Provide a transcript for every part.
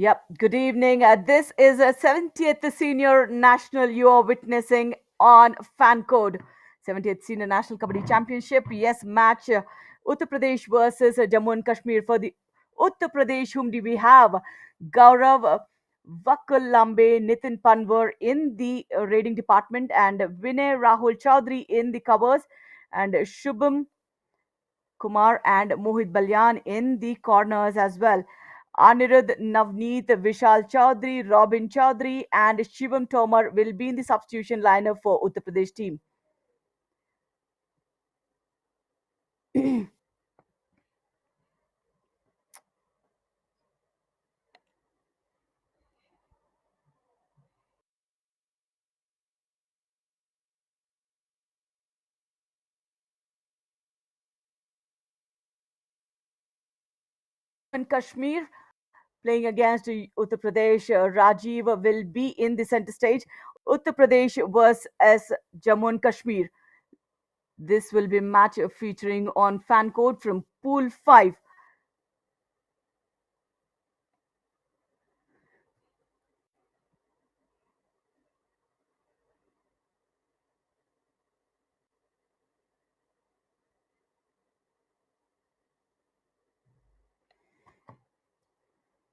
Yep, good evening. This is a 70th Senior National you are witnessing on Fancode. 70th Senior National Kabaddi Championship. Yes, match Uttar Pradesh versus Jammu and Kashmir. For the Uttar Pradesh, whom do we have? Gaurav Vakulambe, Nitin Panwar in the raiding department, and Vinay Rahul Chaudhary in the covers, and Shubham Kumar and Mohit Balyan in the corners as well. Anirudh, Navneet, Vishal Chaudhary, Robin Chaudhary, and Shivam Tomar will be in the substitution lineup for Uttar Pradesh team. In Kashmir, playing against Uttar Pradesh, Rajiv will be in the center stage. Uttar Pradesh versus Jammu and Kashmir. This will be match featuring on fan code from Pool 5.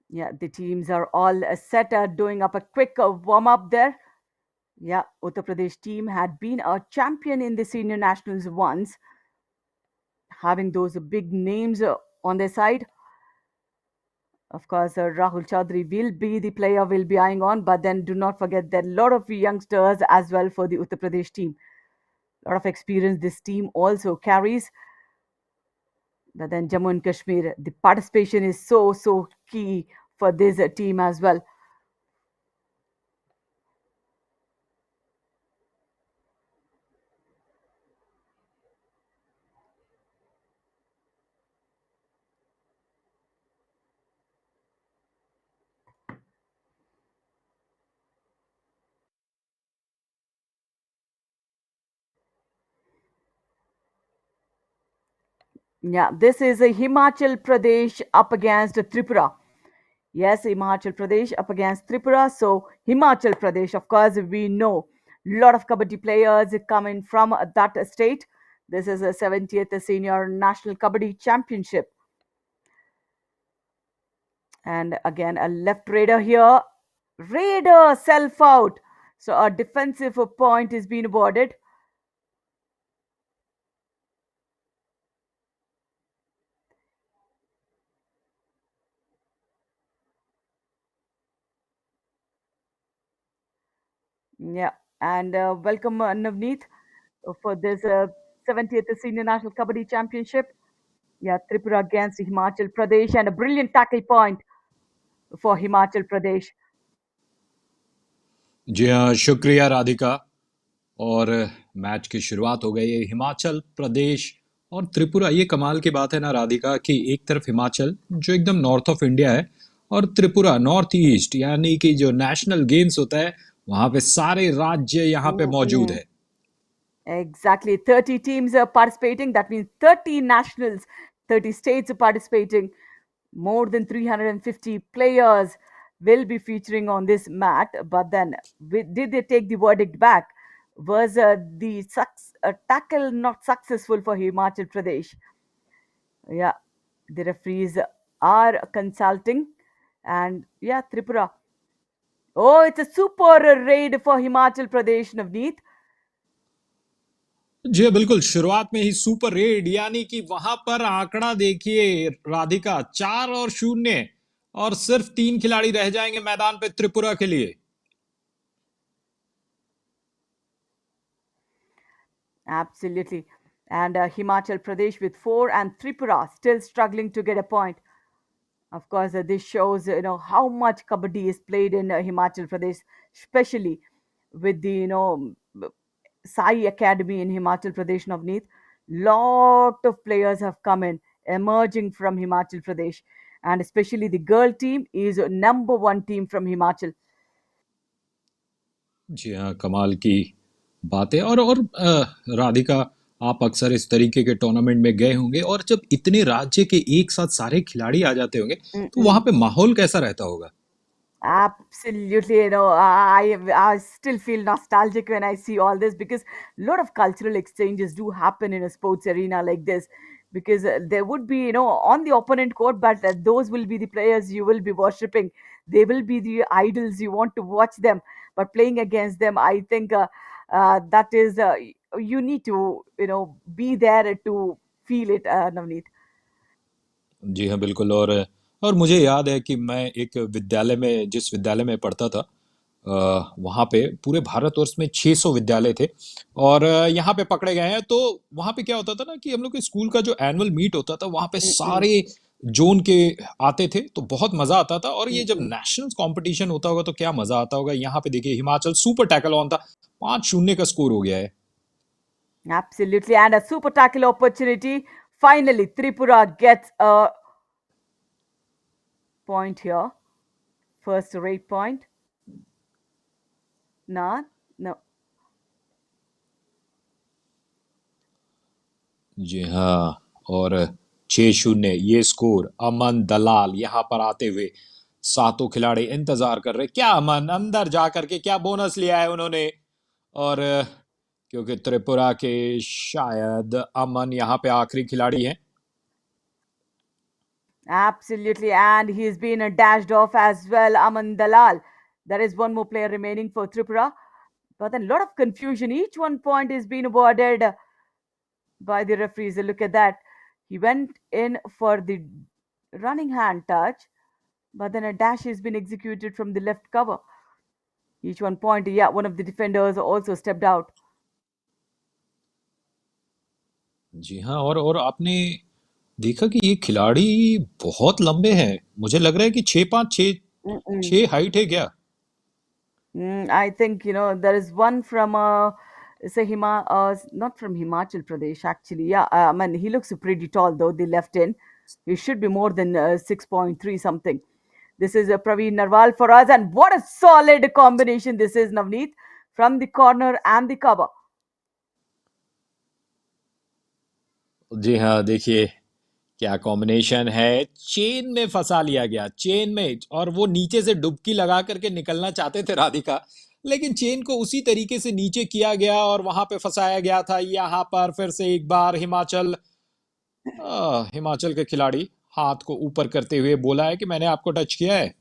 Yeah, the teams are all set, doing up a quick warm up there. Yeah, Uttar Pradesh team had been a champion in the senior nationals once, having those big names on their side. Of course, Rahul Chaudhary will be the player we'll be eyeing on, but then do not forget that a lot of youngsters as well for the Uttar Pradesh team. A lot of experience this team also carries. But then Jammu and Kashmir, the participation is so key for this team as well. Yeah, this is a Himachal Pradesh up against Tripura. Yes, Himachal Pradesh up against Tripura. So Himachal Pradesh, of course, we know a lot of kabaddi players coming from that state. This is a 70th Senior National Kabaddi Championship. And again, a left raider here. Raider self out. So a defensive point is being awarded. Yeah. And welcome, Navneet, for this 70th Senior National Kabaddi Championship. Yeah, Tripura against Himachal Pradesh, and a brilliant tackle point for Himachal Pradesh. जी हाँ, शुक्रिया राधिका। और match की शुरुआत हो गई है। हिमाचल प्रदेश और त्रिपुरा, ये कमाल की बात है ना राधिका कि एक तरफ हिमाचल जो एकदम नॉर्थ ऑफ इंडिया है और त्रिपुरा नॉर्थ ईस्ट, यानी कि जो नेशनल गेम्स होता है वहां पे सारे राज्य यहाँ पे मौजूद है। Exactly. 30 teams are participating. That means 30 nationals, 30 states are participating. More than 350 players will be featuring on this mat. But then, did they take the verdict back? Was the tackle not successful for Himachal Pradesh? Yeah, the referees are consulting. And yeah, Tripura. Oh, it's a super raid for Himachal Pradesh, Navneet. जी बिल्कुल, शुरुआत में ही super red, यानी कि वहां पर आंकड़ा देखिए राधिका, 4-0, और सिर्फ 3 खिलाड़ी रह जाएंगे मैदान पे त्रिपुरा के लिए। Absolutely. And Himachal Pradesh with 4, and Tripura still struggling to get a point. Of course, this shows how much kabaddi is played in Himachal Pradesh, especially with the Sai Academy in Himachal Pradesh, Navneet. Lot of players have come in, emerging from Himachal Pradesh, and especially the girl team is number one team from Himachal. जी हाँ, कमाल की बात है। और राधिका, आप अक्सर इस तरीके के टूर्नामेंट में गए होंगे, और जब इतने राज्य के एक साथ सारे खिलाड़ी आ जाते होंगे तो वहां Mm-mm. पे माहौल कैसा रहता होगा? Absolutely, I still feel nostalgic when I see all this because a lot of cultural exchanges do happen in a sports arena like this. Because there would be, on the opponent court, but those will be the players you will be worshipping. They will be the idols you want to watch them. But playing against them, I think that is you need to, be there to feel it, Navneet. जी हाँ, बिल्कुल। और मुझे याद है कि मैं एक विद्यालय में जिस विद्यालय में पढ़ता था, वहाँ पे पूरे भारतवर्ष में 600 विद्यालय थे और यहाँ पे पकड़े गए हैं। तो वहाँ पे क्या होता था ना कि हम लोग के स्कूल का जो एनुअल मीट होता था, वहाँ पे Mm-mm, सारे जोन के आते थे, तो बहुत मजा आता था। और ये जब mm-mm. नेशनल कंपटीशन होता होगा तो क्या मजा आता होगा। यहाँ पे देखिए, हिमाचल सुपर टैकल ऑन था, 5-0 का स्कोर हो गया है। Absolutely. And a super tackle opportunity. Finally, Tripura gets a point here. First rate point. Nah, no. जी हाँ। और 6-0 ये स्कोर, अमन दलाल यहाँ पर आते हुए। सातों खिलाड़ी इंतजार कर रहे, क्या अमन अंदर जा करके क्या बोनस लिया है उन्होंने। और क्योंकि त्रिपुरा के शायद अमन यहाँ पे आखिरी खिलाड़ी हैं। Absolutely. And he's been dashed off as well. Aman Dalal. There is one more player remaining for Tripura. But then a lot of confusion. Each one point is being awarded by the referees. Look at that. He went in for the running hand touch, but then a dash has been executed from the left cover. Each one point. Yeah, one of the defenders also stepped out. जी हाँ। और आपने देखा कि ये खिलाड़ी बहुत लंबे हैं। मुझे लग रहा है कि 6'5", 6'6" हाइट है क्या। I think there is one from say not from Himachal Pradesh actually. Yeah, I mean he looks pretty tall though. The left in, he should be more than 6.3 something. This is Praveen Narwal for us, and what a solid combination this is, Navneet, from the corner and the cover. जी हाँ, देखिए क्या combination है। Chain में फंसा लिया गया, chain में। और वो नीचे से डुबकी लगा करके निकलना चाहते थे राधिका, लेकिन चेन को उसी तरीके से नीचे किया गया और वहां पे फंसाया गया था। यहाँ पर फिर से एक बार हिमाचल के खिलाड़ी हाथ को ऊपर करते हुए बोला है कि मैंने आपको टच किया है।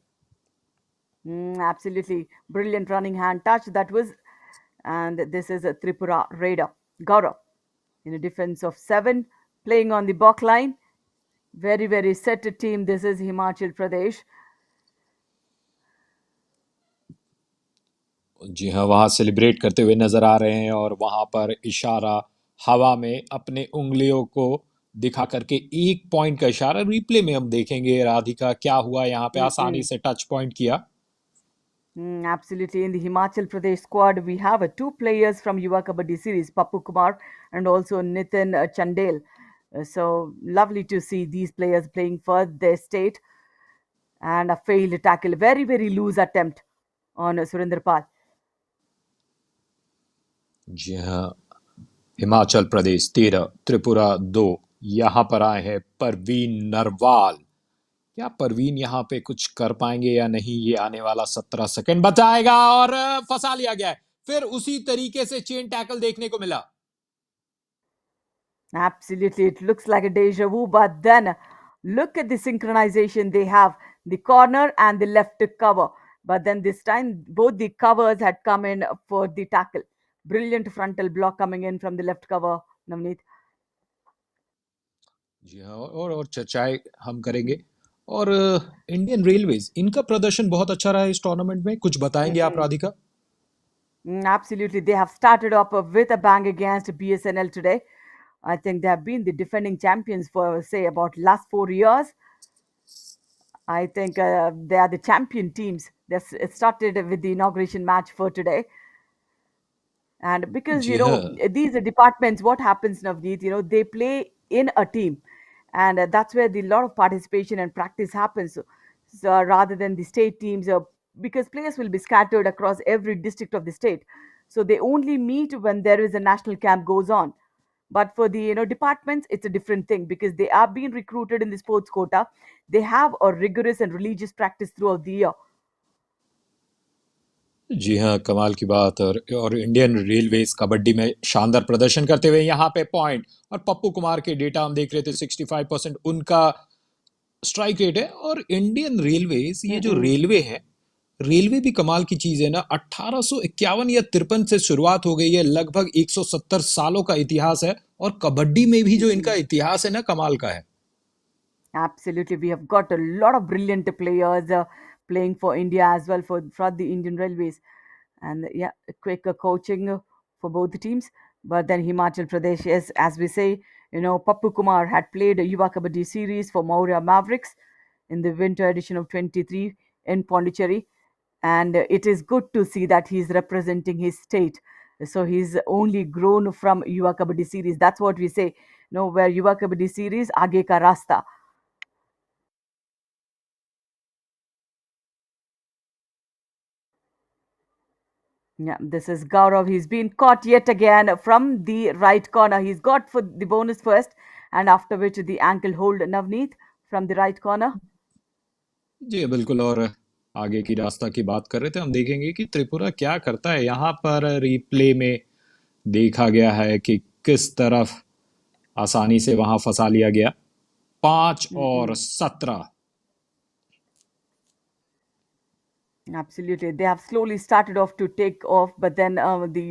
Absolutely brilliant running hand touch that was, and this is a Tripura Raider Gaurav in a defense of seven, playing on the back line. Very, very set team. This is Himachal Pradesh. जी हाँ, वहां celebrate करते हुए नजर आ रहे हैं और वहां पर इशारा हवा में अपने उंगलियों को दिखा करके एक पॉइंट का इशारा। रिप्ले में हम देखेंगे राधिका क्या हुआ। यहाँ पे आसानी Mm-mm. से टच पॉइंट किया। Absolutely. In the Himachal Pradesh squad, we have two players from Yuva Kabaddi series, Papu Kumar and also Nitin Chandel. So lovely to see these players playing for their state. And a failed tackle, very, very loose attempt on Surinder Pal. जी हाँ, हिमाचल प्रदेश 13, त्रिपुरा 2। यहाँ पर आए हैं परवीन नरवाल। क्या परवीन यहाँ पे कुछ कर पाएंगे या नहीं, ये आने वाला 17 सेकंड बताएगा। और फंसा लिया गया है। फिर उसी तरीके से चेन टैकल देखने को मिला। Absolutely. It looks like a deja vu, but then look at the synchronization they have, the corner and the left cover. But then this time, both the covers had come in for the tackle. Brilliant frontal block coming in from the left cover, Navneet. जी हाँ। और चर्चाएं हम करेंगे। और Indian railways, इनका प्रदर्शन बहुत अच्छा रहा है इस टूर्नामेंट में। कुछ बताएंगे आप Mm-mm. Radhika. Absolutely. They have started off with a bang against BSNL today. I think they have been the defending champions for, say, about last 4 years. I think they are the champion teams. It started with the inauguration match for today. And because, जी हाँ। these departments, what happens, Navneet, they play in a team. And that's where the lot of participation and practice happens. So rather than the state teams, because players will be scattered across every district of the state. So they only meet when there is a national camp goes on. But for the departments, it's a different thing because they are being recruited in the sports quota. They have a rigorous and religious practice throughout the year. जी हाँ, कमाल की बात। और Indian railways kabaddi में शानदार प्रदर्शन करते हुए यहाँ पे पॉइंट। और पप्पू कुमार के डेटा हम देख रहे थे, 65% उनका स्ट्राइक रेट है। और इंडियन रेलवेज, ये जो Mm-mm. रेलवे है, रेलवे भी कमाल की चीज है ना। 1851 या 53 से शुरुआत हो गई है, लगभग 170 सालों का इतिहास है। और कबड्डी में भी जो इनका Mm-mm. इतिहास है ना, कमाल का है। Absolutely, we have got a lot of brilliant players playing for India as well for the Indian Railways, and yeah, quick coaching for both the teams. But then Himachal Pradesh, yes, as we say, Pappu Kumar had played a Yuva Kabaddi series for Maurya Mavericks in the winter edition of 23 in Pondicherry, and it is good to see that he's representing his state. So he's only grown from Yuva Kabaddi series. That's what we say. Where Yuva Kabaddi series, Aage ka rasta. Yeah, this is Gaurav. He's been caught yet again from the right corner. He's got for the bonus first, and after which the ankle hold Navneet from the right corner. जी बिल्कुल। और आगे की रास्ता की बात कर रहे थे, हम देखेंगे कि त्रिपुरा क्या करता है। यहाँ पर रिप्ले में देखा गया है कि किस तरफ आसानी से वहां फंसा लिया गया। 5 और Mm-mm. 17। Absolutely. They have slowly started off to take off, but then the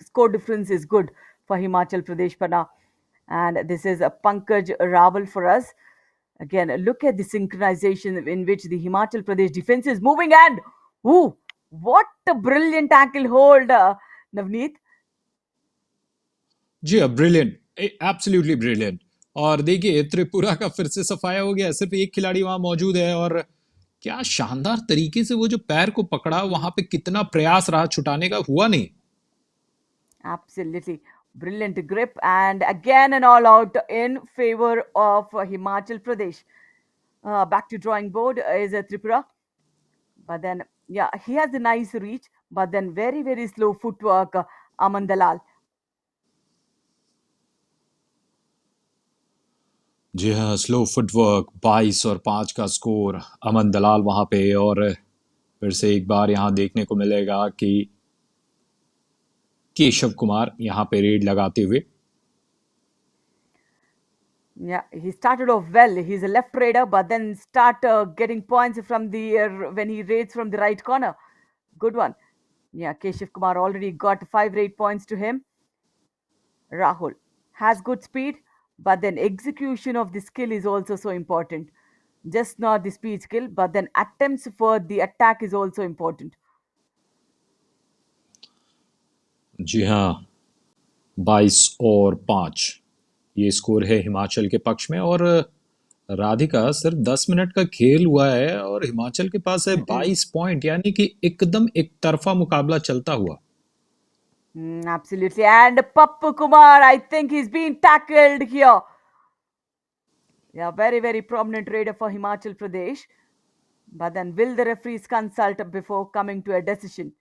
score difference is good for Himachal Pradesh Pana. And this is a Pankaj Rawal for us. Again, look at the synchronization in which the Himachal Pradesh defense is moving. And, ooh, what a brilliant ankle hold, Navneet. जी हाँ, brilliant, absolutely brilliant. और देखिए, त्रिपुरा का फिर से सफाया हो गया। सिर्फ एक खिलाड़ी वहां मौजूद है, और क्या शानदार तरीके से वो जो पैर को पकड़ा, वहां पे कितना प्रयास रहा, छुटाने का हुआ नहीं। Absolutely. Brilliant grip. And again, an all out in favor of Himachal Pradesh. Back to drawing board is Tripura. But then, yeah, he has a nice reach, but then very, very slow footwork, Aman Dalal. जी हाँ, slow footwork. 22 और 5 का score. अमन दलाल वहां पे। और फिर से एक बार यहाँ देखने को मिलेगा कि केशव कुमार यहाँ पे रेड लगाते हुए। Yeah, he started off well. He's a left raider, but then start getting points from the when he raids from the right corner. Good one. Yeah, Keshav Kumar already got 5 rate points to him. Rahul has good speed, but then execution of the skill is also so important. Just not the speed skill, but then attempts for the attack is also important. जी हाँ, 22 और 5 ये score है हिमाचल के पक्ष में। और राधिका, सिर्फ 10 minute का खेल हुआ है और हिमाचल के पास है Mm-mm. 22 पॉइंट, यानी कि एकदम एक तरफा मुकाबला चलता हुआ। Absolutely. And Pappu Kumar, I think he's been tackled here. Yeah, very, very prominent raider for Himachal Pradesh. But then, will the referees consult before coming to a decision?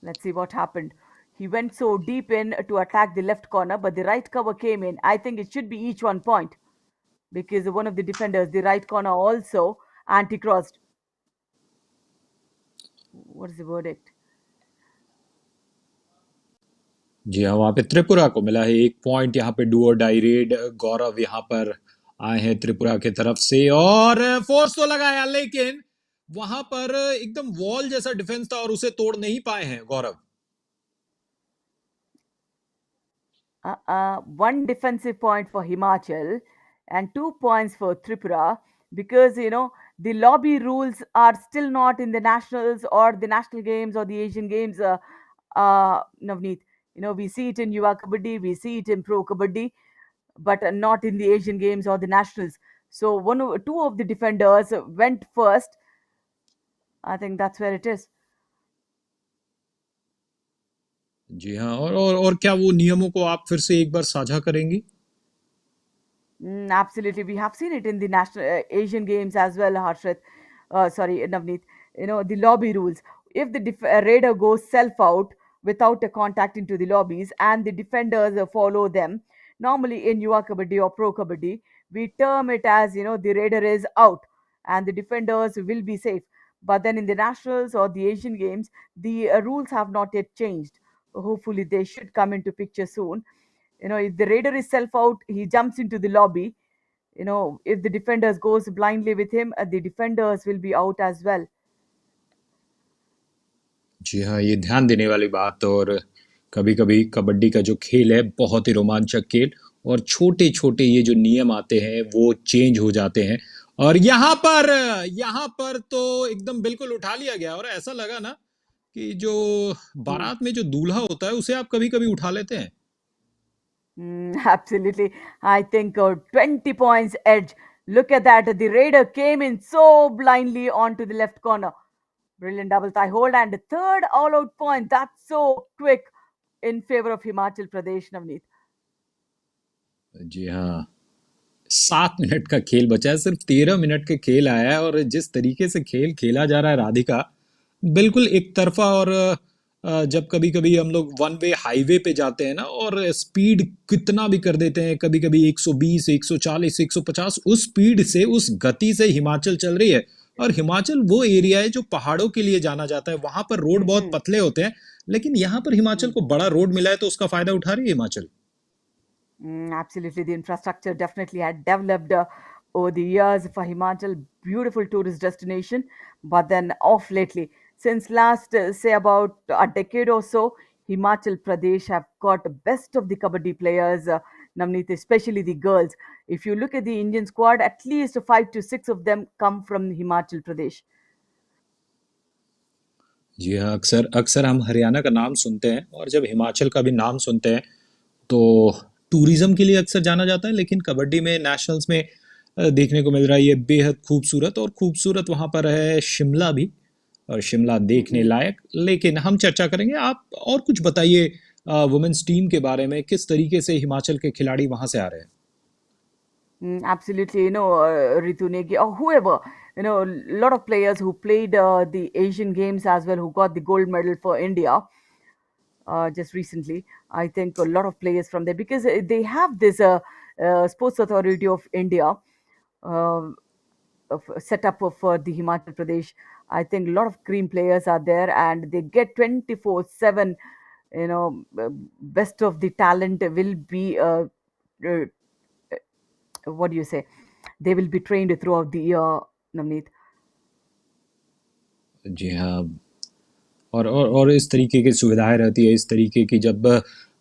Let's see what happened. He went so deep in to attack the left corner, but the right cover came in. I think it should be each 1 point because one of the defenders, the right corner, also anti crossed. What is the verdict? जी हाँ, वहां पे त्रिपुरा को मिला है 1 point. यहाँ पे do और die red. गौरव यहाँ पर आए हैं त्रिपुरा की तरफ से, और फोर्स तो लगाया, लेकिन वहां पर एकदम वॉल जैसा डिफेंस था और उसे तोड़ नहीं पाए हैं गौरव। One defensive point for Himachal and 2 points for Tripura because the lobby rules are still not in the nationals or the national games or the Asian games. Navneet, we see it in Yuva Kabaddi, we see it in Pro Kabaddi, but not in the Asian games or the nationals. So two of the defenders went first. I think that's where it is. जी हाँ। और क्या वो नियमों को आप फिर से एक बार साझा करेंगी? Absolutely. We have seen it in the national Asian games as well, Harshit. Sorry, Navneet. The lobby rules. If the raider goes self out without a contact into the lobbies and the defenders follow them, normally in Yuva Kabaddi or Pro Kabaddi, we term it as, the raider is out and the defenders will be safe. But then in the nationals or the Asian games, the rules have not yet changed. Hopefully, they should come into picture soon. If the raider is self out, he jumps into the lobby. If the defenders goes blindly with him, the defenders will be out as well. जी हाँ, ये ध्यान देने वाली बात। और कभी-कभी कबड्डी का जो खेल है बहुत ही रोमांचक खेल, और छोटे-छोटे ये जो नियम आते हैं वो चेंज हो जाते हैं। और यहाँ पर तो एकदम बिल्कुल उठा लिया गया, और ऐसा लगा ना कि जो Hmm. बारात में जो दूल्हा होता है उसे आप कभी-कभी उठा लेते हैं। Absolutely. I think 20 points edge. Look at that. The Raider came in so blindly onto the left corner. Brilliant double thigh hold and third all out point. That's so quick in favor of Himachal Pradesh, Navneet. जी हाँ, 7 minute का खेल बचा है, सिर्फ 13 minute के खेल आया है, और जिस तरीके से खेल खेला जा रहा है राधिका, बिल्कुल एक तरफा। और जब कभी कभी हम लोग वन वे हाईवे पे जाते हैं ना, और स्पीड कितना भी कर देते हैं, कभी कभी 120 140 150, उस स्पीड से उस गति से हिमाचल चल रही है। और हिमाचल वो एरिया है जो पहाड़ों के लिए जाना जाता है, वहां पर रोड बहुत Mm-hmm. पतले होते हैं, लेकिन यहाँ पर हिमाचल को बड़ा रोड मिला है तो उसका फायदा उठा रही है Himachal. Absolutely, the infrastructure definitely had developed over the years for Himachal, beautiful tourist destination. But then off lately, since last say about a decade or so, Himachal Pradesh have got best of the kabaddi players, Navneet, especially the girls. If you look at the Indian squad, at least 5 to 6 of them come from Himachal Pradesh. जी हाँ, अक्सर अक्सर हम हरियाणा का नाम सुनते हैं, और जब हिमाचल का भी नाम सुनते हैं तो टूरिज्म के लिए अक्सर जाना जाता है। लेकिन कबड्डी में नेशनल्स में देखने को मिल रहा है ये बेहद खूबसूरत, और खूबसूरत वहाँ पर है शिमला भी, और शिमला देखने Mm-mm. लायक। लेकिन हम चर्चा करेंगे, आप और कुछ बताइए वुमेन्स टीम के बारे में, किस तरीके से हिमाचल के खिलाड़ी वहाँ से आ रहे हैं। Absolutely, Ritu Negi or whoever, a lot of players who played the Asian Games as well, who got the gold medal for India just recently. I think a lot of players from there because they have this Sports Authority of India uh, set up for the Himachal Pradesh. I think a lot of cream players are there and they get 24/7. Best of the talent will be uh, what do you say? They will be trained throughout the year, Navneet. जी हाँ, और इस तरीके की सुविधाएं रहती है, इस तरीके की जब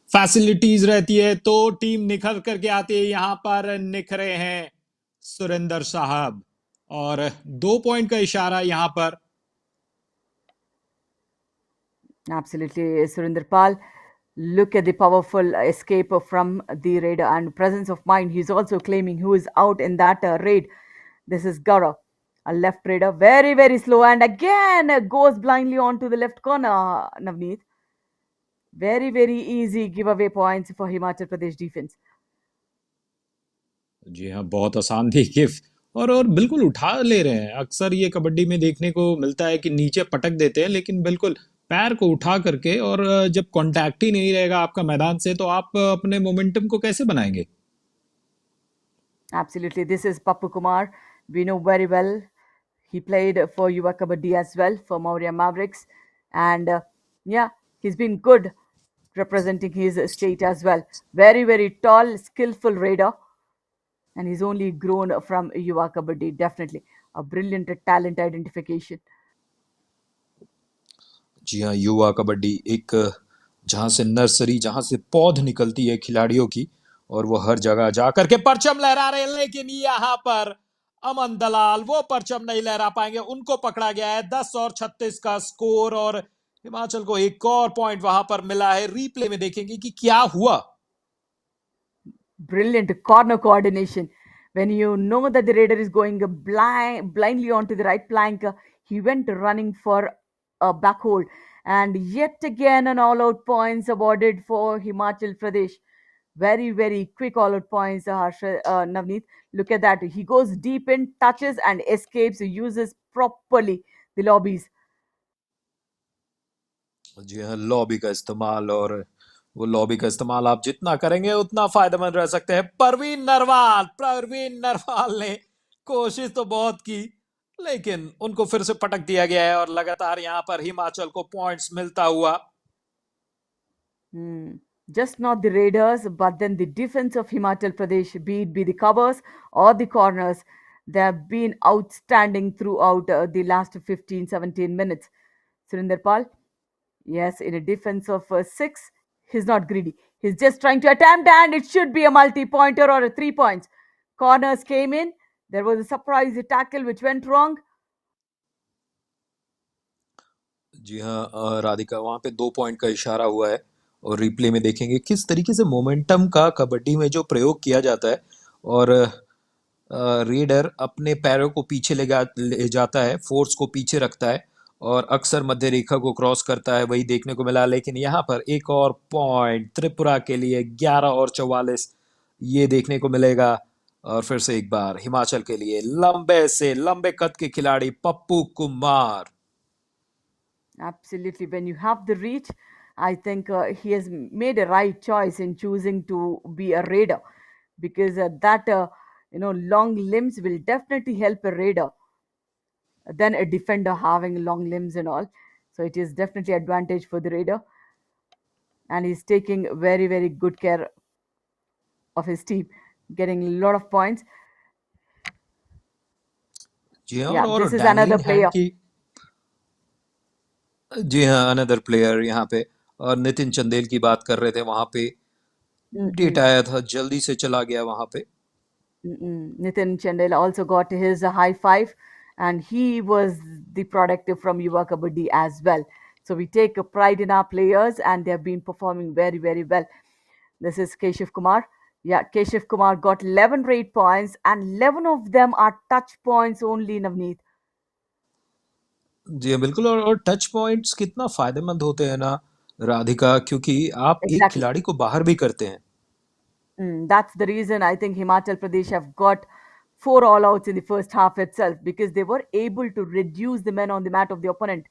फैसिलिटीज रहती है तो टीम निखर करके आती है। यहाँ पर निखरे हैं सुरेंद्र साहब, और 2 पॉइंट का इशारा यहाँ पर। Absolutely, Surinder Pal. Look at the powerful escape from the raid and presence of mind. He's also claiming who is out in that raid. This is Gaurav, a left raider, very, very slow, and again goes blindly onto the left corner, Navneet. Very, very easy giveaway points for Himachal Pradesh defense. जी हाँ, बहुत आसान थी GIF, और बिल्कुल उठा ले रहे हैं। अक्सर ये कबड्डी में देखने को मिलता है कि नीचे पटक देते हैं, लेकिन बिल्कुल पैर को उठा करके। और जब कांटेक्ट ही नहीं रहेगा आपका मैदान से, तो आप अपने मोमेंटम को कैसे बनाएंगे। Absolutely, this is Pappu Kumar. We know very well. He played for Yuva Kabaddi as well for Maurya Mavericks, and yeah, he's been good representing his state as well. Very, very tall, skillful raider, and he's only grown from Yuva Kabaddi. Definitely a brilliant talent identification. जी हाँ, युवा कबड्डी एक जहाँ से nursery, जहाँ से पौध निकलती है खिलाड़ियों की, और वो हर जगह जा करके परचम लहरा रहे हैं। लेकिन यहाँ पर अमन दलाल वो परचम नहीं लहरा पाएंगे, उनको पकड़ा गया है। 10 और 36 का स्कोर, और हिमाचल को एक और पॉइंट वहां पर मिला है। रीप्ले में देखेंगे कि क्या हुआ। Brilliant corner coordination. When you know that the raider is going blindly onto the right plank, he went running for a back hold. And yet again, an all out points awarded for Himachal Pradesh. Very, very quick all out points, Navneet. Look at that. He goes deep in, touches, and escapes, uses properly the lobbies. जी हाँ, lobby का इस्तेमाल, और वो lobby का इस्तेमाल आप जितना करेंगे उतना फायदेमंद रह सकते हैं। परवीन नरवाल ने कोशिश तो बहुत की, लेकिन उनको फिर से पटक दिया गया है और लगातार यहाँ पर हिमाचल को पॉइंट्स मिलता हुआ। Hmm. Just not the Raiders, but then the defense of Himachal Pradesh, be it be the covers or the corners, they have been outstanding throughout the last 15, 17 minutes. Surinder Pal, yes, in a defense of six, he's not greedy. He's just trying to attempt, and it should be a multi pointer or a 3 points. Corners came in. There was a surprise tackle which went wrong. जी हाँ, राधिका वहाँ पे 2 point का इशारा हुआ है और replay में देखेंगे किस तरीके से मोमेंटम का कबड्डी में जो प्रयोग किया जाता है। और रेडर अपने पैरों को पीछे ले जाता है, फोर्स को पीछे रखता है और अक्सर मध्य रेखा को क्रॉस करता है, वही देखने को मिला। लेकिन यहाँ पर एक और पॉइंट त्रिपुरा के लिए 11 और 44 ये देखने को मिलेगा। और फिर से एक बार हिमाचल के लिए लंबे से लंबे कद के खिलाड़ी Pappu Kumar. Absolutely. When you have the reach, I think he has made a right choice in choosing to be a raider because long limbs will definitely help a raider than a defender having long limbs and all. So it is definitely advantage for the raider, and he's taking very very good care of his team, getting a lot of points. जी हाँ, Yeah, और this is another dangling hand player. की। जी हाँ, another player यहाँ पे। और नितिन चंदेल की बात कर रहे थे, वहां पे डेट Mm-mm. आया था, जल्दी से चला गया वहां पे। Nitin Chandel also got his high five, and he was the product from Yuva Kabaddi as well. So we take a pride in our players, and they have been performing very, very well. This is Keshav Kumar. Yeah, Keshav Kumar got 11 rate points, and 11 of them are touch points only, Navneet. जी हाँ, बिल्कुल। और touch points कितना फायदेमंद होते हैं ना राधिका, क्योंकि आप एक Exactly. खिलाड़ी को बाहर भी करते हैं। That's the reason I think Himachal Pradesh have got four all outs in the first half itself because they were able to reduce the men on the mat of the opponent.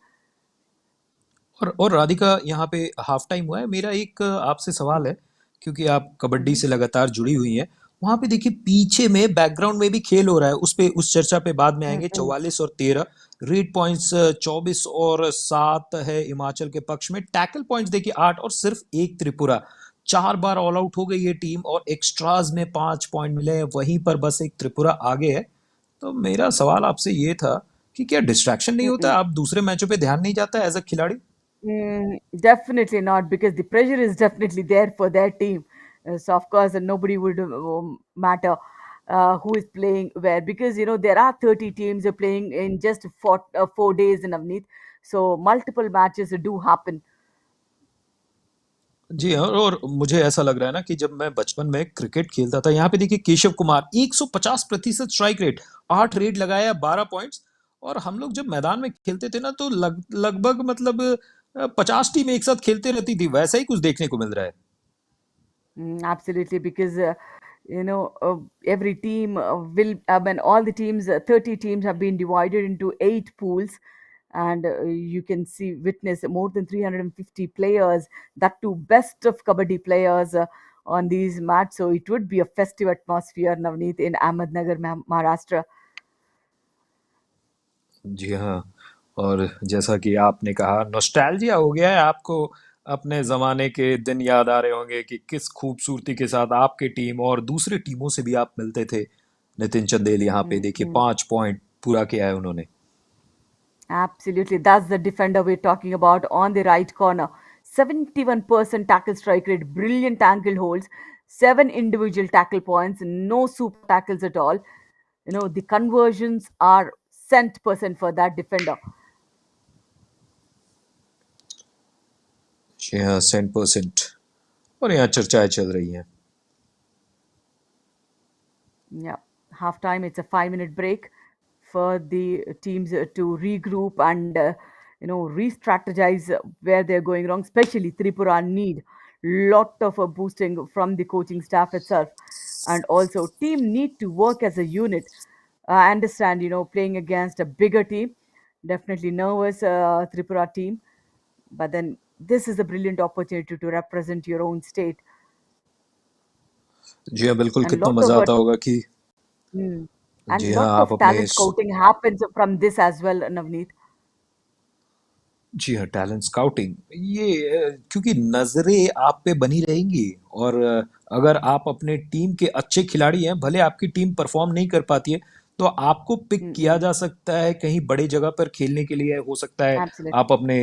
और राधिका यहाँ पे half time हुआ है। मेरा एक आपसे सवाल है, क्योंकि आप कबड्डी Mhm. से लगातार जुड़ी हुई हैं। वहाँ पे देखिए पीछे में बैकग्राउंड में भी खेल हो रहा है, उस पे उस चर्चा पे बाद में आएंगे। Mm-mm. 44 और 13 रीड पॉइंट्स, 24 और 7 है हिमाचल के पक्ष में। टैकल पॉइंट्स देखिए 8 और सिर्फ एक त्रिपुरा। 4 बार ऑल आउट हो गई ये टीम और एक्स्ट्राज में 5 पॉइंट मिले हैं, वहीं पर बस एक त्रिपुरा आगे है। तो मेरा सवाल आपसे ये था कि क्या डिस्ट्रैक्शन नहीं होता, Mm-mm. आप दूसरे मैचों पे ध्यान नहीं जाता एज अ खिलाड़ी? Definitely not, because the pressure is definitely there for their team. So of course, nobody would matter who is playing where, because there are 30 teams playing in just 4 days in Avneet. So multiple matches do happen. जी हाँ, और मुझे ऐसा लग रहा है ना कि जब मैं बचपन में क्रिकेट खेलता था, यहाँ पे देखिए Keshav Kumar 150% strike rate, 8 red लगाया, 12 पॉइंट्स। और हम लोग जब मैदान में खेलते थे ना तो लगभग मतलब 50 टीम एक साथ खेलते रहती थी, वैसा ही कुछ देखने को मिल रहा है। Absolutely, because every team will, I mean, all the teams, 30 teams have been divided into 8 pools, and you can see, witness more than 350 players, that too best of Kabaddi players on these mats. So it would be a festive atmosphere, Navneet, in Ahmednagar, Maharashtra. जी हाँ, और जैसा कि आपने कहा, nostalgia हो गया है आपको। अपने ज़माने के दिन याद आ रहे होंगे कि किस खूबसूरती के साथ आपकी टीम और दूसरी टीमों से भी आप मिलते थे। नितिन चंदेल यहाँ पे देखिए Mm-hmm. 5 पॉइंट पूरा किया है उन्होंने। Absolutely. That's the defender we're talking about on the right corner. 71% tackle strike rate, brilliant ankle holds, 7 individual tackle points, no super tackles at all. The conversions are cent percent for that defender. जी हाँ, 100%। और यहाँ चर्चाएं चल रही हैं। Yeah. Halftime, it's a 5 minute break for the teams to regroup and re strategize where they're going wrong, especially Tripura need lot of boosting from the coaching staff itself. And also, team need to work as a unit. I understand, playing against a bigger team, definitely nervous Tripura team, but then this is a brilliant opportunity to represent your own state. जी हाँ, बिल्कुल। And कितना lot of मज़ा आता होगा कि mm, And जी हाँ, lot आप of अपने talent scouting happens from this as well, Navneet. जी हाँ, टैलेंट स्काउटिंग ये क्योंकि नज़रें आप पे बनी रहेंगी और अगर आप अपने टीम के अच्छे खिलाड़ी हैं, भले आपकी टीम परफॉर्म नहीं कर पाती है, तो आपको पिक किया Mm-mm. जा सकता है कहीं बड़े जगह पर खेलने के लिए। हो सकता है Absolutely. आप अपने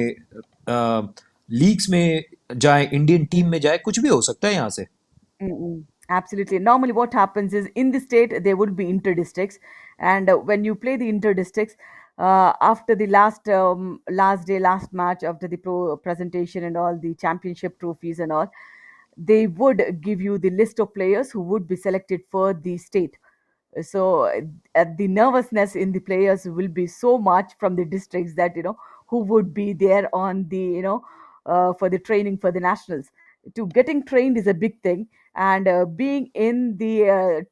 लीग्स में जाएं, इंडियन टीम Mm. में जाएं, कुछ भी हो सकता है यहाँ से। Mm-mm. Absolutely. Normally, what happens is in the state there would be inter districts, and when you play the inter districts, after the last day, last match, after the presentation and all the championship trophies and all, they would give you the list of players who would be selected for the state. So the nervousness in the players will be so much from the districts that who would be there on the for the training for the nationals. To getting trained is a big thing, and being in the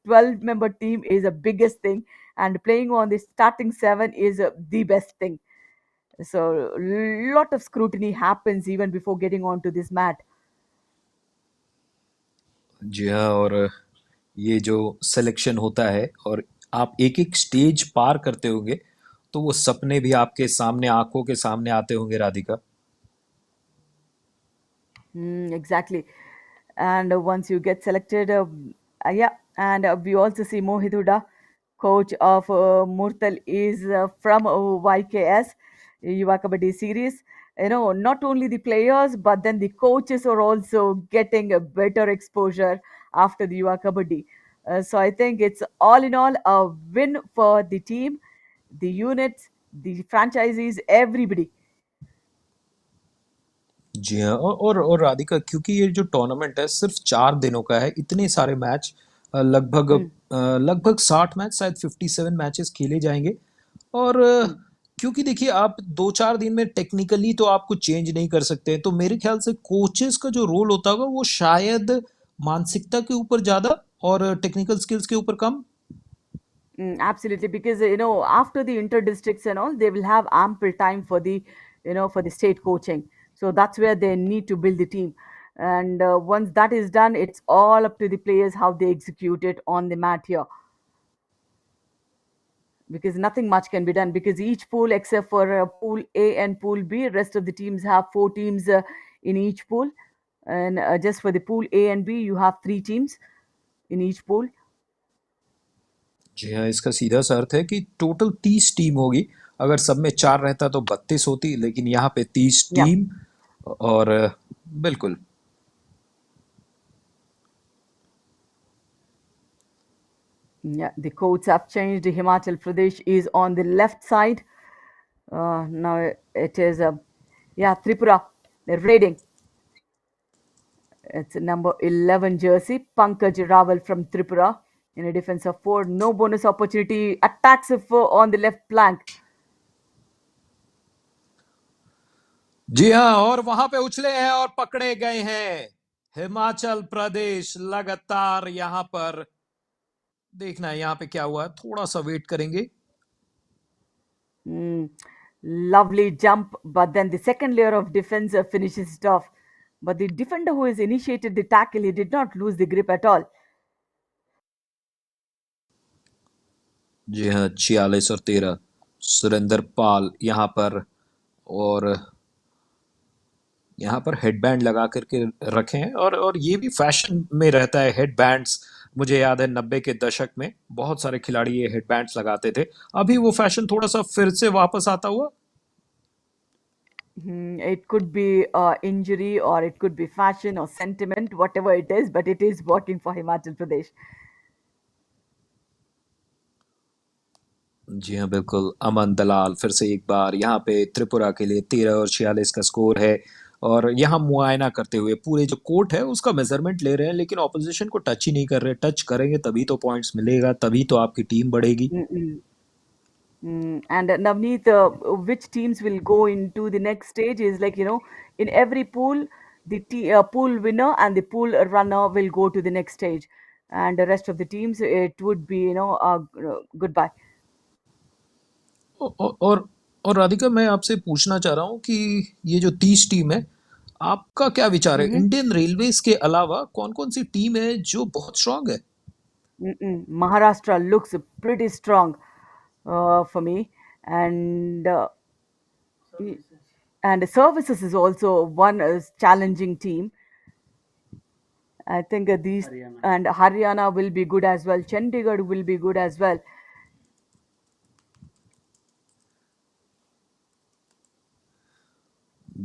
12-member team is a biggest thing, and playing on the starting seven is the best thing. So lot of scrutiny happens even before getting onto this mat. जी हाँ, और ये जो selection होता है और आप एक-एक stage पार करते होंगे, तो वो सपने भी आपके सामने, आँखों के सामने आते होंगे Radhika. Exactly. And once you get selected, yeah, and we also see Mohit Huda, coach of Murtal, is from YKS, Yuva Kabaddi series. Not only the players, but then the coaches are also getting a better exposure after the Yuva Kabaddi. So I think it's all in all a win for the team, the units, the franchisees, everybody. जी हाँ, और राधिका, क्योंकि ये जो tournament है सिर्फ 4 दिनों का है, इतने सारे मैच, Mm, लगभग 60 मैच, शायद 57 मैचेस खेले जाएंगे। और mm. क्योंकि देखिए, आप 2-4 दिन में टेक्निकली तो आप कुछ चेंज नहीं कर सकते, तो मेरे ख्याल से कोचेस का जो रोल होता होगा वो शायद मानसिकता के ऊपर ज़्यादा और टेक्निकल स्किल्स के ऊपर कम। Absolutely, because after the inter districts and all, they will have ample time for the for the state coaching. So that's where they need to build the team, and once that is done, it's all up to the players how they execute it on the mat here. Because nothing much can be done, because each pool except for pool A and pool B, rest of the teams have four teams in each pool, and just for the pool A and B, you have three teams in each pool. जी हाँ, इसका सीधा सा अर्थ है कि total 30 team होगी। अगर सब में 4 रहता तो 32 होती, लेकिन यहाँ पे 30 Yeah. टीम। और बिल्कुल। Yeah, the codes have changed. Himachal Pradesh is on the left side. Now it is, yeah, Tripura. They're raiding. It's number 11 jersey. Pankaj Rawal from Tripura in a defense of four. No bonus opportunity. Attacks on the left flank. जी हाँ, और वहां पे उछले हैं और पकड़े गए हैं। हिमाचल प्रदेश लगातार यहाँ पर। देखना है यहाँ पे क्या हुआ है, थोड़ा सा वेट करेंगे। Mm, lovely jump, but then the second layer of defense finishes it off. But the defender who has initiated the tackle, he did not lose the grip at all. जी हाँ, 46 और 13 सुरेंद्र पाल यहाँ पर। और यहाँ पर हेडबैंड लगा करके रखे हैं, और ये भी फैशन में रहता है हेडबैंड्स। मुझे याद है 90 के दशक में बहुत सारे खिलाड़ी ये हेडबैंड्स लगाते थे। अभी वो फैशन थोड़ा सा फिर से वापस आता हुआ। It could be injury, or it could be fashion or sentiment, whatever it is, but it is working for Himachal Pradesh. जी हाँ, बिल्कुल। अमन दलाल फिर से एक बार यहाँ पे त्रिपुरा के लिए 13 और 46 का स्कोर है। और यहाँ मुआयना करते हुए पूरे जो कोर्ट है उसका मेजरमेंट ले रहे हैं, लेकिन ऑपोजिशन को टच ही नहीं कर रहे। टच करेंगे तभी तो पॉइंट्स मिलेगा, तभी तो आपकी टीम बढ़ेगी। Mm-mm. And Navneet, which teams will go into the next stage is like, in every pool, the pool winner and the pool runner will go to the next stage. And the rest of the teams, it would be, goodbye. औ- औ- और और राधिका, मैं आपसे पूछना चाह रहा हूँ कि ये जो 30 टीम है, आपका क्या विचार है? Mm-hmm. इंडियन रेलवेज के अलावा कौन कौन सी टीम है जो बहुत स्ट्रांग है? Maharashtra looks pretty strong for me, and y- and services is also one challenging team. I think these and Haryana will be good as well. Chandigarh will be good as well.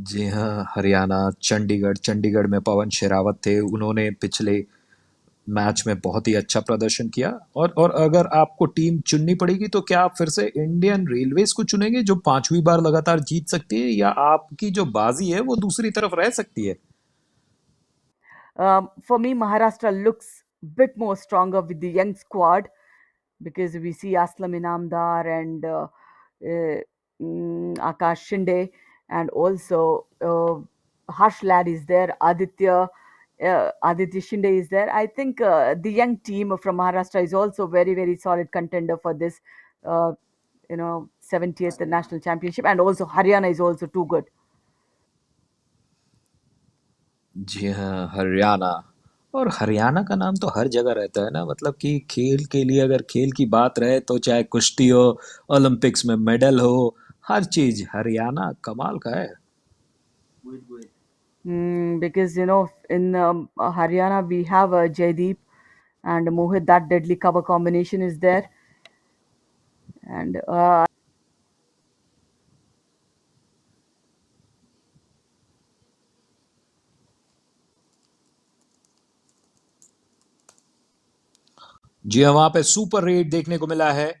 जी हाँ, हरियाणा, चंडीगढ़ चंडीगढ़ में पवन शेरावत थे, उन्होंने पिछले match में बहुत ही अच्छा प्रदर्शन किया। और अगर आपको टीम चुननी पड़ेगी तो क्या आप फिर से इंडियन रेलवेज को चुनेंगे जो पांचवी बार लगातार जीत सकती है, या आपकी जो बाजी है वो दूसरी तरफ रह सकती है? For me, Maharashtra looks bit more stronger with the young squad because we see Aslam Inamdar and Akash Shinde, and also Harsh Lad is there, Aditya Shinde is there. I think the young team from Maharashtra is also very, very solid contender for this, uh, 70th national championship, and also Haryana is also too good. जी हाँ, हरियाणा। और हरियाणा का नाम तो हर जगह रहता है ना, मतलब कि खेल के लिए अगर खेल की बात रहे तो चाहे कुश्ती हो, ओलंपिक्स में मेडल हो, हर चीज हरियाणा कमाल का है। Because in Haryana we have Jaideep and Mohit. That deadly cover combination is there, and जी हाँ, वहां पे सुपर रेट देखने को मिला है।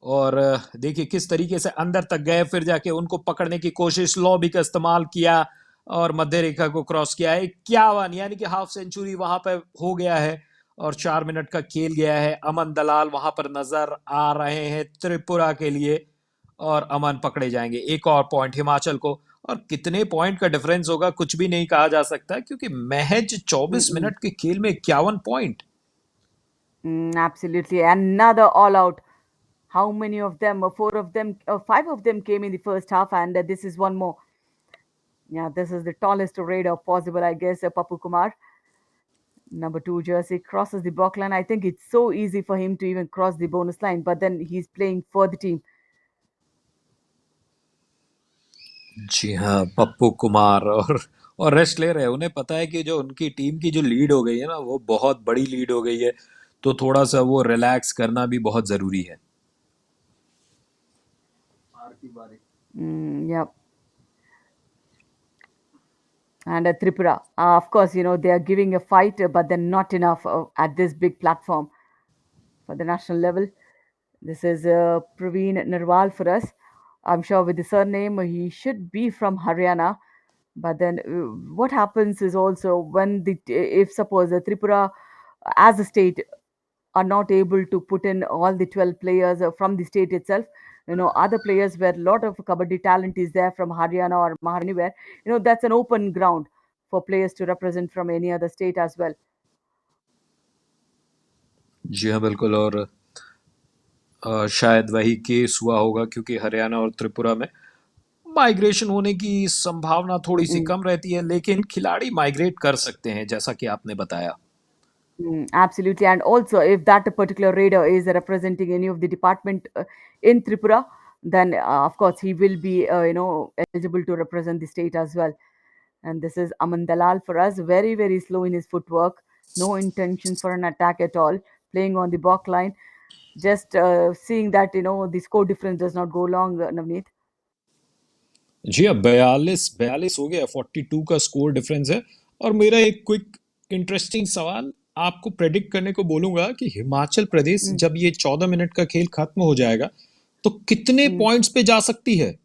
और देखिए किस तरीके से अंदर तक गए, फिर जाके उनको पकड़ने की कोशिश, लॉबी का इस्तेमाल किया और मध्य रेखा को क्रॉस किया है। 51 यानी कि हाफ सेंचुरी वहां पे हो गया है और 4 मिनट का खेल गया है। अमन दलाल वहां पर नजर आ रहे हैं त्रिपुरा के लिए, और अमन पकड़े जाएंगे। एक और पॉइंट हिमाचल को। और कितने पॉइंट का डिफरेंस होगा कुछ भी नहीं कहा जा सकता, क्योंकि महज 24 mm-mm, मिनट के खेल में 51 point. absolutely another all out. How many of them? Four of them, five of them came in the first half, and this is one more. Yeah, this is the tallest raider possible, I guess. Papu Kumar, number two jersey, crosses the block line. I think it's so easy for him to even cross the bonus line, but then he's playing for the team. जी हाँ, पप्पू कुमार। और rest ले रहे हैं, उन्हें पता है कि जो उनकी टीम की जो लीड हो गई है ना, वो बहुत बड़ी लीड हो गई है, तो थोड़ा सा वो रिलैक्स करना भी बहुत जरूरी है। Yeah. And Tripura, of course, they are giving a fight, but then not enough at this big platform for the national level. This is Praveen Narwal for us. I'm sure with the surname, he should be from Haryana. But then what happens is also when if suppose Tripura as a state are not able to put in all the 12 players from the state itself, other players where a lot of kabaddi talent is there from Haryana or Maharashtra anywhere, that's an open ground for players to represent from any other state as well. जी हाँ, बिल्कुल। और शायद वही case हुआ होगा, क्योंकि हरियाणा और त्रिपुरा में माइग्रेशन होने की संभावना थोड़ी सी Mm-mm. कम रहती है, लेकिन खिलाड़ी माइग्रेट कर सकते हैं, जैसा कि आपने बताया। Absolutely. And also, if that particular raider is representing any of the department in Tripura, then of course he will be, eligible to represent the state as well. And this is Aman Dalal for us. Very, very slow in his footwork. No intentions for an attack at all. Playing on the back line. Just seeing that, the score difference does not go long, Navneet. जी, अब 42 हो गया, 42 का score difference है। और मेरा एक quick interesting सवाल आपको प्रेडिक्ट करने को बोलूंगा कि हिमाचल प्रदेश Mm, जब ये 14 मिनट का खेल खत्म हो जाएगा तो कितने mm. पॉइंट्स पे जा सकती है?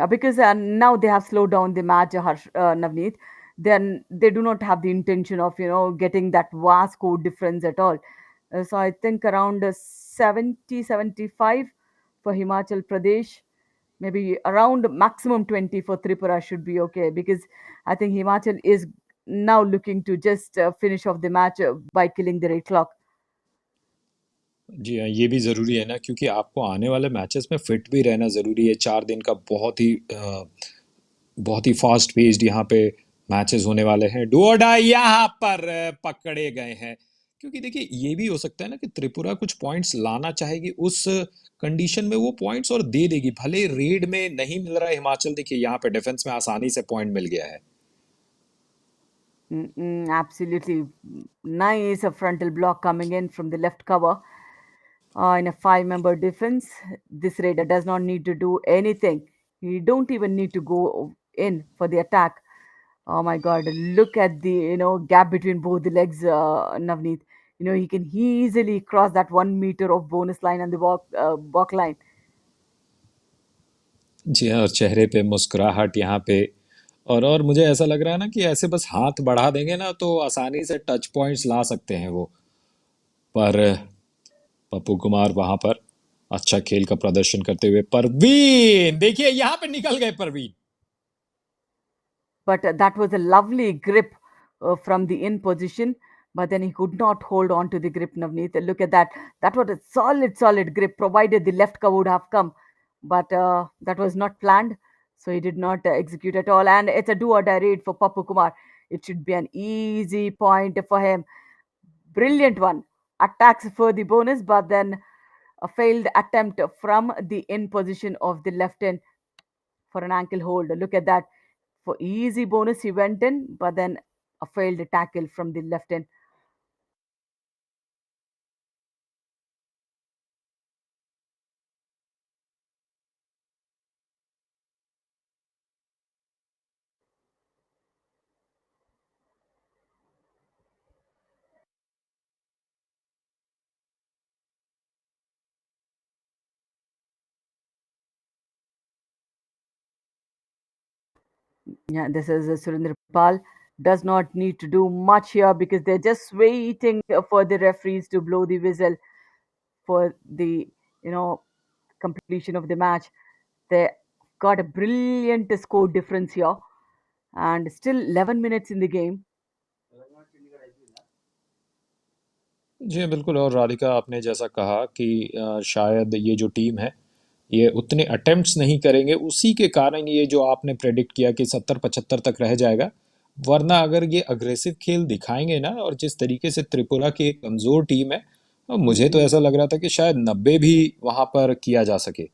Because now they have slowed down the match, Navneet. Then they do not have the intention of getting that vast score difference at all. So I think around 70, 75 for Himachal Pradesh, maybe around maximum 20 for Tripura should be okay, because I think Himachal is now looking to just finish off the match by killing the red clock. जी हाँ, ये भी ज़रूरी है ना, क्योंकि आपको आने वाले मैचेस में फिट भी रहना ज़रूरी है। 4 दिन का बहुत ही फास्ट पेस्ड यहाँ पे मैचेस होने वाले हैं। डू और डाई यहाँ पर पकड़े गए हैं। क्योंकि देखिए ये भी हो सकता है ना कि त्रिपुरा कुछ पॉइंट्स लाना चाहेगी उस कंडीशन में, वो पॉइंट्स और दे देगी, भले रेड में नहीं मिल रहा है। हिमाचल देखिए यहाँ पे डिफेंस में आसानी से पॉइंट मिल गया है। Absolutely nice. A frontal block coming in from the left cover in a five-member defense. This raider does not need to do anything. He don't even need to go in for the attack. Oh my God! Look at the gap between both the legs, Navneet. He can easily cross that 1 meter of bonus line and the walk line. जी हाँ, और चेहरे पे मुस्कुराहट यहाँ पे। और मुझे ऐसा लग रहा है ना कि ऐसे बस हाथ बढ़ा देंगे ना तो आसानी से टच पॉइंट्स ला सकते हैं वो। पर पप्पू कुमार वहां पर अच्छा खेल का प्रदर्शन करते हुए, परवीन देखिए यहाँ पे निकल गए Parveen. But that was a lovely grip from the in position. But then he could not hold on to the grip, Navneet. Look at that. That was a solid, solid grip, provided the left cover would have come. But that was not planned. So he did not execute at all. And it's a do or die raid for Papu Kumar. It should be an easy point for him. Brilliant one. Attacks for the bonus, but then a failed attempt from the in position of the left end for an ankle hold. Look at that. For easy bonus, he went in, but then a failed tackle from the left end. Yeah, this is Surinder Pal. Does not need to do much here because they're just waiting for the referees to blow the whistle for the you know completion of the match. They got a brilliant score difference here, and still 11 minutes in the game. जी बिल्कुल। और राधिका, आपने जैसा कहा कि शायद ये जो team है ये उतने अटेम्प्ट्स नहीं करेंगे, उसी के कारण ये जो आपने प्रेडिक्ट किया कि 70-75 तक रह जाएगा। वरना अगर ये अग्रेसिव खेल दिखाएंगे ना, और जिस तरीके से त्रिपुरा की एक कमज़ोर टीम है, मुझे तो Mm-mm. ऐसा लग रहा था कि शायद 90 भी वहां पर किया जा सके।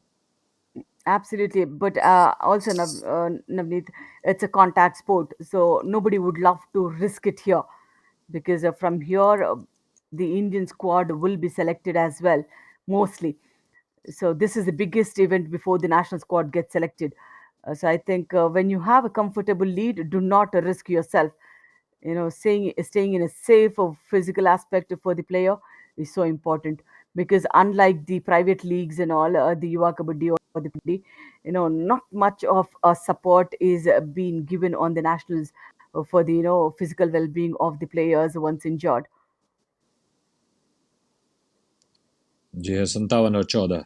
Absolutely, but also Navneet, it's a contact sport, so nobody would love to risk it here because from here the Indian squad will be selected as well, mostly. So this is the biggest event before the national squad gets selected. So I think when you have a comfortable lead, do not risk yourself. Staying in a safe or physical aspect for the player is so important because unlike the private leagues and all, the Yuva Kabaddi or the Kabaddi, not much of support is being given on the nationals for the physical well-being of the players once injured. जी है 57 और 14।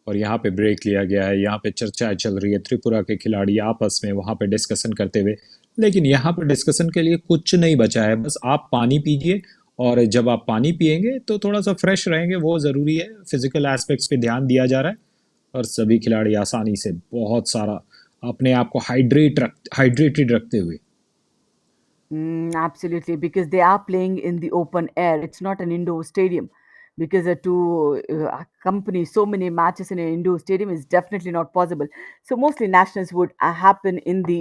और यहाँ पे break लिया गया है, यहाँ पे चर्चाएं चल रही है, त्रिपुरा के खिलाड़ी आपस में वहाँ पे डिस्कशन करते हुए। लेकिन यहाँ पर डिस्कशन के लिए कुछ नहीं बचा है, बस आप पानी पीजिए। और जब आप पानी पियेंगे तो थोड़ा सा फ्रेश रहेंगे, वो ज़रूरी है। फिजिकल एस्पेक्ट्स पे ध्यान दिया जा रहा है। और सभी खिलाड़ी आसानी से बहुत सारा अपने आप को हाइड्रेटेड रखते हुए। Absolutely, because they are playing in the open air. It's not an indoor stadium. Because to accompany so many matches in an indoor stadium is definitely not possible. So mostly nationals would happen in the